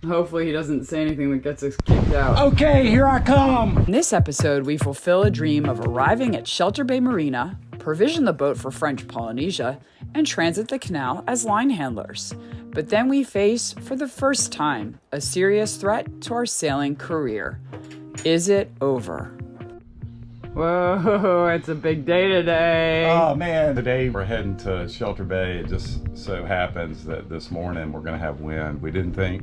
Hopefully he doesn't say anything that gets us kicked out. Okay, here I come. In this episode, we fulfill a dream of arriving at Shelter Bay Marina, provision the boat for French Polynesia, and transit the canal as line handlers. But then we face, for the first time, a serious threat to our sailing career. Is it over? Whoa, it's a big day today. Oh man, today we're heading to Shelter Bay. It just so happens that this morning we're gonna have wind. We didn't think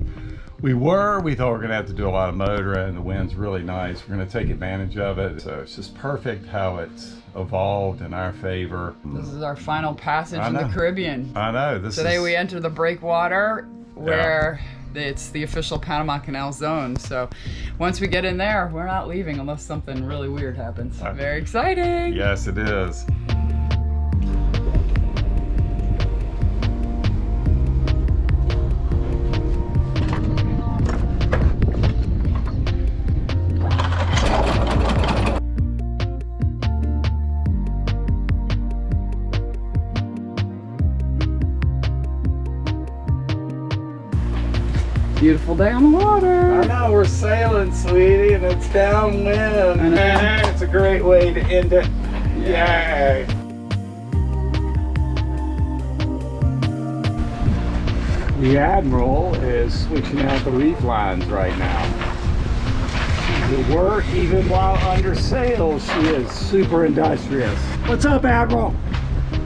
we thought we were gonna have to do a lot of motoring. The wind's really nice. We're gonna take advantage of it. So it's just perfect how it's evolved in our favor. This is our final passage in the Caribbean. I know. Today we enter the breakwater where it's the official Panama Canal Zone. So once we get in there, we're not leaving unless something really weird happens. Very exciting. Yes, it is. Beautiful day on the water. I know, we're sailing, sweetie, and it's downwind. It's a great way to end it. Yay! The Admiral is switching out the reef lines right now. To work even while under sail, she is super industrious. What's up, Admiral?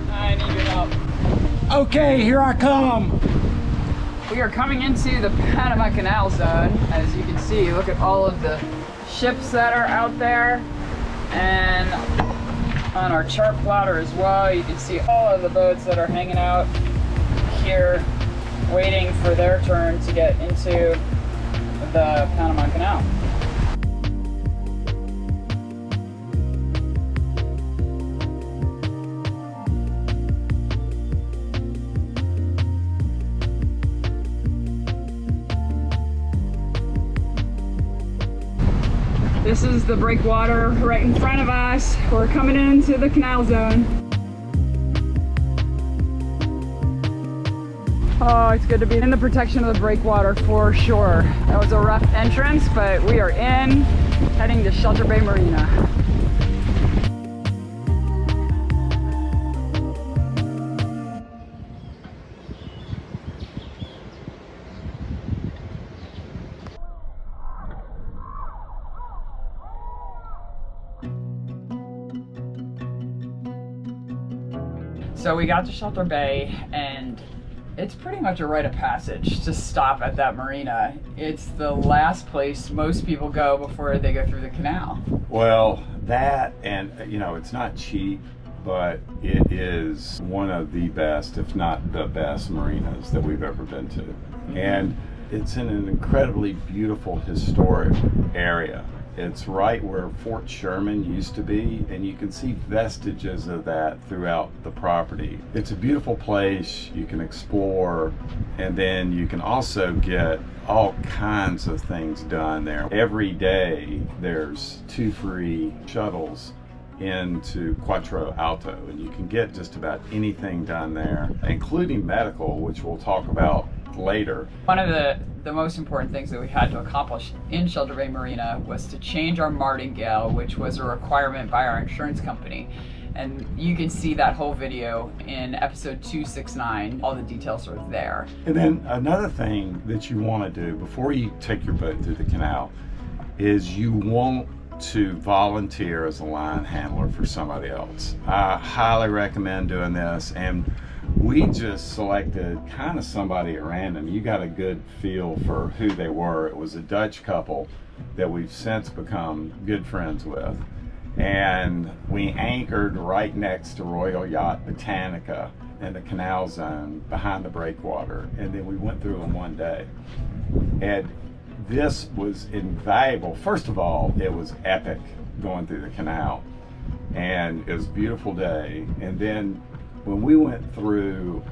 I need your help. Okay, here I come. We are coming into the Panama Canal Zone. As you can see, look at all of the ships that are out there. And on our chart plotter as well, you can see all of the boats that are hanging out here, waiting for their turn to get into the Panama Canal. This is the breakwater right in front of us. We're coming into the canal zone. Oh, it's good to be in the protection of the breakwater for sure. That was a rough entrance, but we are in, heading to Shelter Bay Marina. So we got to Shelter Bay, and it's pretty much a rite of passage to stop at that marina. It's the last place most people go before they go through the canal. Well, that, and you know, it's not cheap, but it is one of the best, if not the best, marinas that we've ever been to. And it's in an incredibly beautiful historic area. It's right where Fort Sherman used to be, and you can see vestiges of that throughout the property. It's a beautiful place. You can explore, and then you can also get all kinds of things done there. Every day there's 2 free shuttles into Cuatro Alto, and you can get just about anything done there, including medical, which we'll talk about later. One of the most important things that we had to accomplish in Shelter Bay Marina was to change our martingale, which was a requirement by our insurance company. And you can see that whole video in episode 269. All the details are there. And then another thing that you want to do before you take your boat through the canal is you want to volunteer as a line handler for somebody else. I highly recommend doing this, and we just selected kind of somebody at random. You got a good feel for who they were. It was a Dutch couple that we've since become good friends with. And we anchored right next to Royal Yacht Botanica in the canal zone behind the breakwater. And then we went through in one day. And this was invaluable. First of all, it was epic going through the canal. And it was a beautiful day. And then when we went through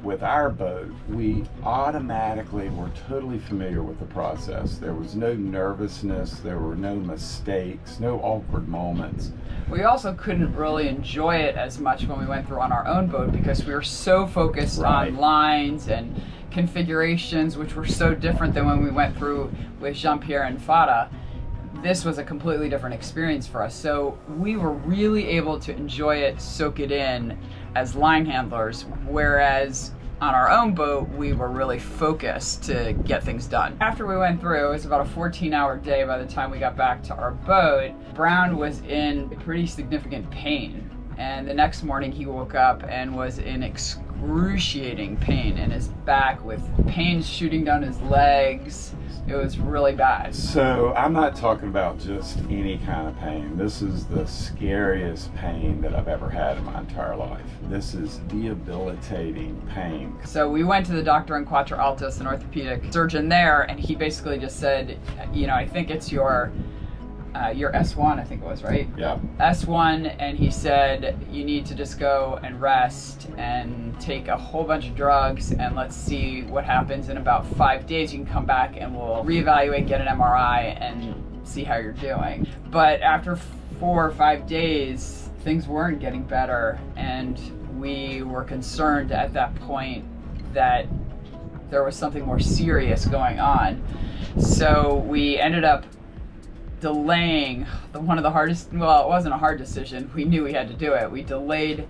with our boat, we automatically were totally familiar with the process. There was no nervousness, there were no mistakes, no awkward moments. We also couldn't really enjoy it as much when we went through on our own boat because we were so focused on lines and configurations, which were so different than when we went through with Jean-Pierre and Fada, this was a completely different experience for us. So we were really able to enjoy it, soak it in as line handlers, whereas on our own boat, we were really focused to get things done. After we went through, it was about a 14-hour day by the time we got back to our boat. Brown was in pretty significant pain. And the next morning he woke up and was in excruciating pain in his back, with pain shooting down his legs. It was really bad. So I'm not talking about just any kind of pain. This is the scariest pain that I've ever had in my entire life. This is debilitating pain. So we went to the doctor in Quattro Altos, an orthopedic surgeon there, and he basically just said, you know, I think it's your S1, I think it was, right? Yeah. S1, and he said, you need to just go and rest and take a whole bunch of drugs, and let's see what happens. In about 5 days, you can come back and we'll reevaluate, get an MRI, and see how you're doing. But after 4 or 5 days, things weren't getting better, and we were concerned at that point that there was something more serious going on. So we ended up delaying one of the hardest, well, it wasn't a hard decision. We knew we had to do it. We delayed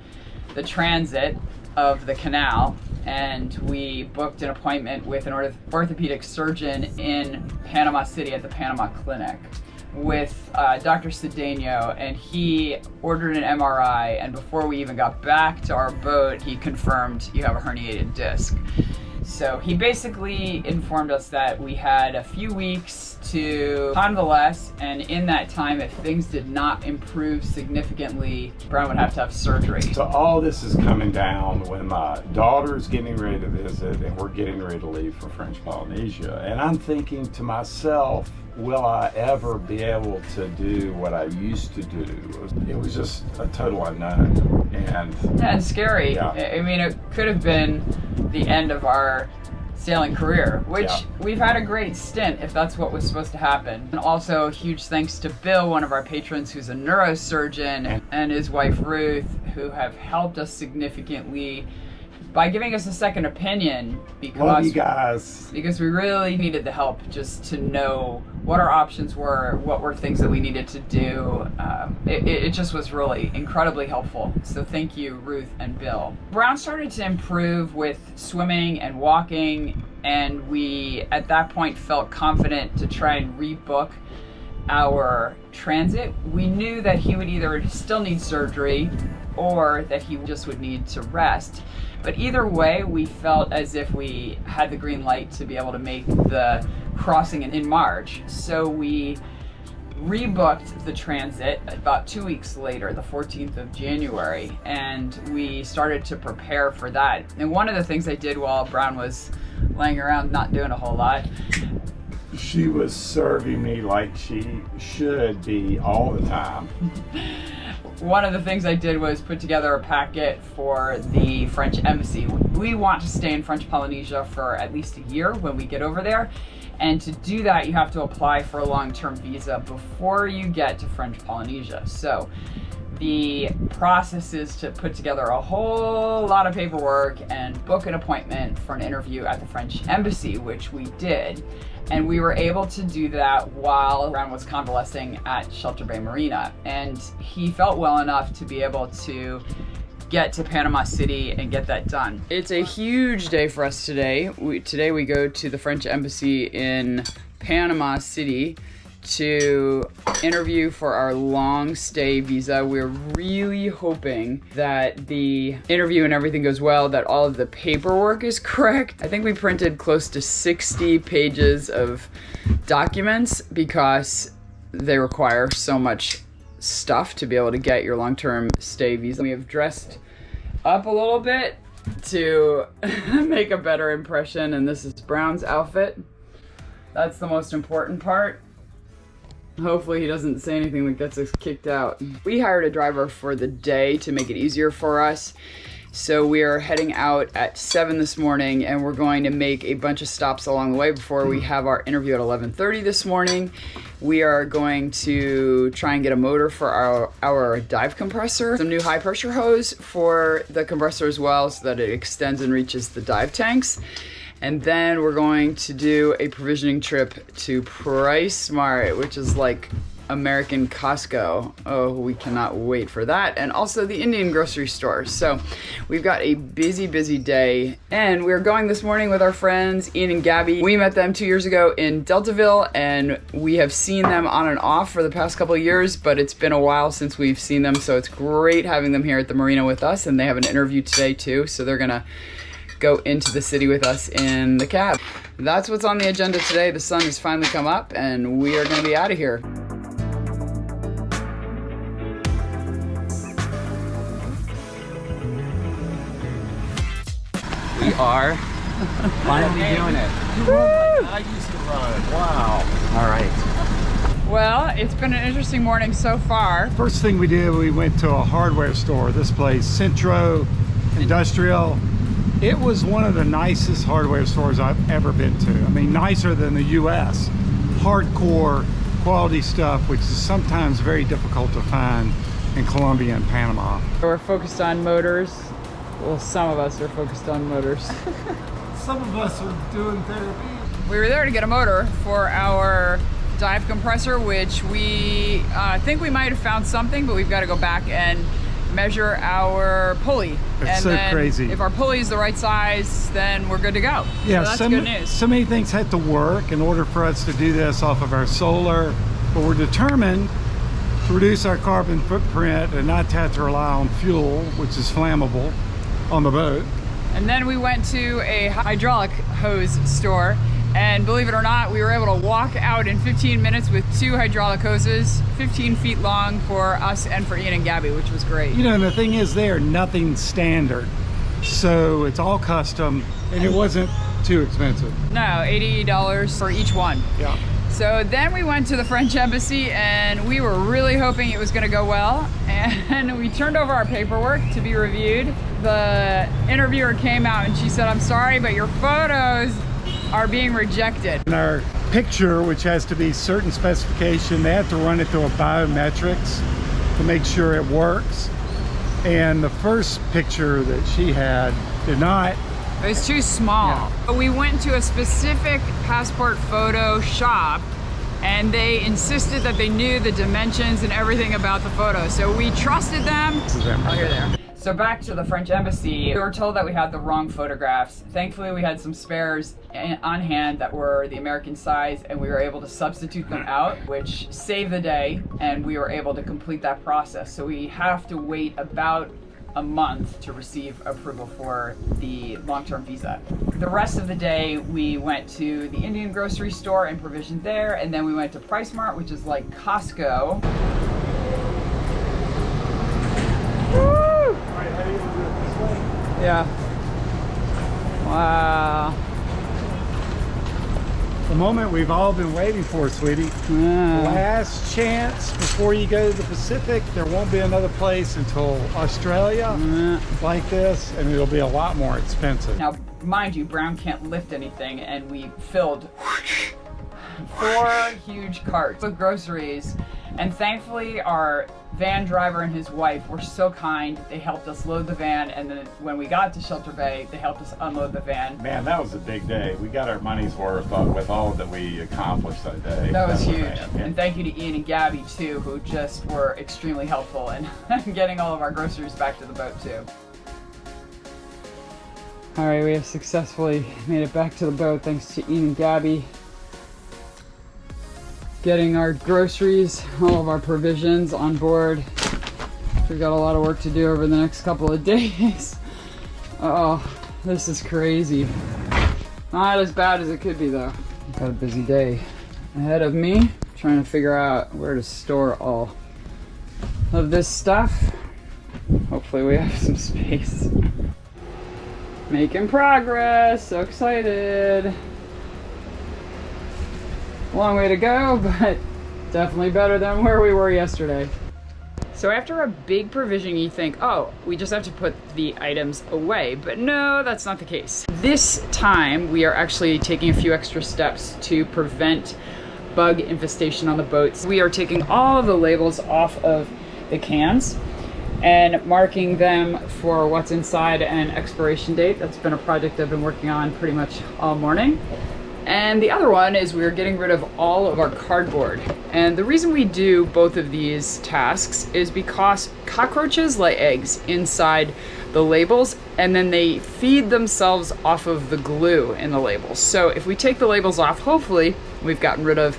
the transit of the canal, and we booked an appointment with an orthopedic surgeon in Panama City at the Panama Clinic with Dr. Cedeno, and he ordered an MRI, and before we even got back to our boat, he confirmed you have a herniated disc. So he basically informed us that we had a few weeks to convalesce, and in that time, if things did not improve significantly, Brown would have to have surgery. So all this is coming down when my daughter's getting ready to visit and we're getting ready to leave for French Polynesia. And I'm thinking to myself, will I ever be able to do what I used to do? It was just a total unknown. And scary. Yeah. I mean, it could have been the end of our sailing career, which we've had a great stint if that's what was supposed to happen. And also huge thanks to Bill, one of our patrons who's a neurosurgeon, and his wife Ruth, who have helped us significantly by giving us a second opinion, Love you guys. because we really needed the help just to know what our options were, what were things that we needed to do. It just was really incredibly helpful. So thank you, Ruth and Bill. Brown started to improve with swimming and walking, and we at that point felt confident to try and rebook our transit. We knew that he would either still need surgery or that he just would need to rest. But either way, we felt as if we had the green light to be able to make the crossing in March. So we rebooked the transit about 2 weeks later, the 14th of January, and we started to prepare for that. And one of the things I did while Brown was laying around not doing a whole lot, She was serving me like she should be all the time. one of the things I did was put together a packet for the French embassy. We want to stay in French Polynesia for at least a year when we get over there. And to do that, you have to apply for a long-term visa before you get to French Polynesia. So the process is to put together a whole lot of paperwork and book an appointment for an interview at the French embassy, which we did. And we were able to do that while Brown was convalescing at Shelter Bay Marina. And he felt well enough to be able to get to Panama City and get that done. It's a huge day for us today. Today we go to the French embassy in Panama City to interview for our long stay visa. We're really hoping that the interview and everything goes well, that all of the paperwork is correct. I think we printed close to 60 pages of documents because they require so much stuff to be able to get your long-term stay visa. We have dressed up a little bit to make a better impression, and this is Brown's outfit. That's the most important part. Hopefully he doesn't say anything that gets us kicked out. We hired a driver for the day to make it easier for us. So we are heading out at 7 this morning, and we're going to make a bunch of stops along the way before we have our interview at 11:30 this morning. We are going to try and get a motor for our dive compressor, some new high pressure hose for the compressor as well so that it extends and reaches the dive tanks. And then we're going to do a provisioning trip to PriceSmart, which is like American Costco. Oh, we cannot wait for that. And also the Indian grocery store. So we've got a busy, busy day. And we're going this morning with our friends, Ian and Gabby. We met them 2 years ago in Deltaville, and we have seen them on and off for the past couple of years, but it's been a while since we've seen them. So it's great having them here at the marina with us. And they have an interview today too. So they're gonna go into the city with us in the cab. That's what's on the agenda today. The sun has finally come up and we are gonna be out of here. We are finally doing it. I used to run. Wow. All right. Well, it's been an interesting morning so far. First thing we did, we went to a hardware store. This place, Centro Industrial. It was one of the nicest hardware stores I've ever been to. I mean, nicer than the US. Hardcore quality stuff, which is sometimes very difficult to find in Colombia and Panama. We're focused on motors. Well, some of us are focused on motors. Some of us are doing therapy. We were there to get a motor for our dive compressor, which we think we might have found something, but we've got to go back and measure our pulley. It's and so then crazy. If our pulley is the right size, then we're good to go. Yeah, so that's good news. So many things had to work in order for us to do this off of our solar, but we're determined to reduce our carbon footprint and not to have to rely on fuel, which is flammable, on the boat. And then we went to a hydraulic hose store, and believe it or not, we were able to walk out in 15 minutes with 2 hydraulic hoses, 15 feet long for us and for Ian and Gabby, which was great. You know, and the thing is, they are nothing standard, so it's all custom, and it wasn't too expensive. No, $80 for each one. Yeah. So then we went to the French embassy, and we were really hoping it was going to go well, and we turned over our paperwork to be reviewed. The interviewer came out and she said, "I'm sorry, but your photos are being rejected." And our picture, which has to be certain specification, they have to run it through a biometrics to make sure it works. And the first picture that she had did not. It was too small. Yeah. We went to a specific passport photo shop, and they insisted that they knew the dimensions and everything about the photo. So we trusted them. Oh, here they are. So back to the French embassy, we were told that we had the wrong photographs. Thankfully, we had some spares on hand that were the American size, and we were able to substitute them out, which saved the day, and we were able to complete that process. So we have to wait about a month to receive approval for the long-term visa. The rest of the day, we went to the Indian grocery store and provisioned there, and then we went to PriceSmart, which is like Costco. Yeah. Wow. The moment we've all been waiting for, sweetie. Yeah. Last chance before you go to the Pacific. There won't be another place until Australia like this, and it'll be a lot more expensive. Now, mind you, Brown can't lift anything, and we filled 4 huge carts with groceries, and thankfully our van driver and his wife were so kind. They helped us load the van, and then when we got to Shelter Bay, they helped us unload the van. Man, that was a big day. We got our money's worth with all that we accomplished that day. That was huge. Yeah. And thank you to Ian and Gabby too, who just were extremely helpful in getting all of our groceries back to the boat too. All right, we have successfully made it back to the boat thanks to Ian and Gabby. Getting our groceries, all of our provisions on board. We've got a lot of work to do over the next couple of days. Oh, this is crazy. Not as bad as it could be though. Got a busy day ahead of me, trying to figure out where to store all of this stuff. Hopefully we have some space. Making progress, so excited. Long way to go, but definitely better than where we were yesterday. So after a big provision, you think, oh, we just have to put the items away. But no, that's not the case. This time, we are actually taking a few extra steps to prevent bug infestation on the boats. We are taking all of the labels off of the cans, and marking them for what's inside and expiration date. That's been a project I've been working on pretty much all morning. And the other one is we're getting rid of all of our cardboard. And the reason we do both of these tasks is because cockroaches lay eggs inside the labels, and then they feed themselves off of the glue in the labels. So if we take the labels off, hopefully we've gotten rid of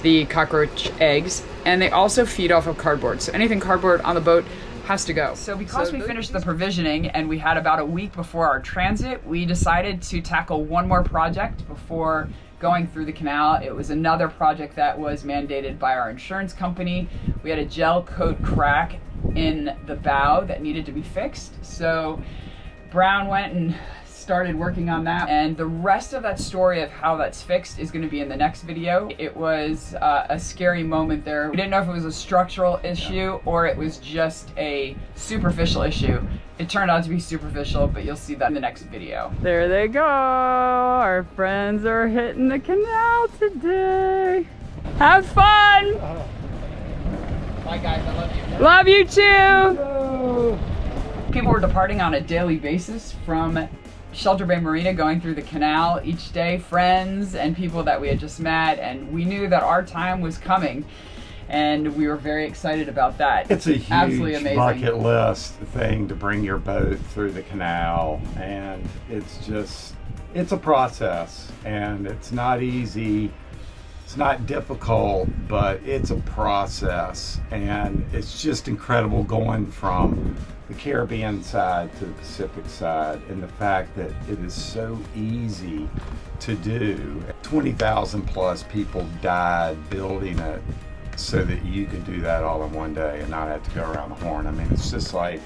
the cockroach eggs, and they also feed off of cardboard. So anything cardboard on the boat has to go. So because we finished the provisioning and we had about a week before our transit, we decided to tackle one more project before going through the canal. It was another project that was mandated by our insurance company. We had a gel coat crack in the bow that needed to be fixed. So Brown went and started working on that, and the rest of that story of how that's fixed is going to be in the next video. It was a scary moment there. We didn't know if it was a structural issue or it was just a superficial issue. It turned out to be superficial, but you'll see that in the next video. There they go. Our friends are hitting the canal today. Have fun. Bye guys, I love you. Love you too. People were departing on a daily basis from Shelter Bay Marina, going through the canal each day, friends and people that we had just met, and we knew that our time was coming, and we were very excited about that. It's a huge absolutely amazing bucket list thing to bring your boat through the canal, and it's a process, and it's not easy. It's not difficult, but it's a process, and it's just incredible going from the Caribbean side to the Pacific side, and the fact that it is so easy to do. 20,000 plus people died building it so that you could do that all in one day and not have to go around the horn. I mean, it's just like,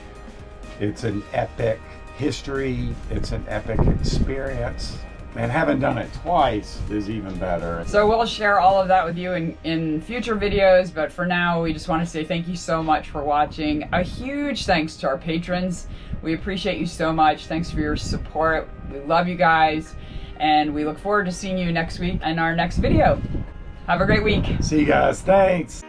it's an epic history, it's an epic experience. And having done it twice is even better. So we'll share all of that with you in future videos, but for now we just want to say thank you so much for watching. A huge thanks to our patrons. We appreciate you so much. Thanks for your support. We love you guys, and we look forward to seeing you next week in our next video. Have a great week. See you guys. Thanks.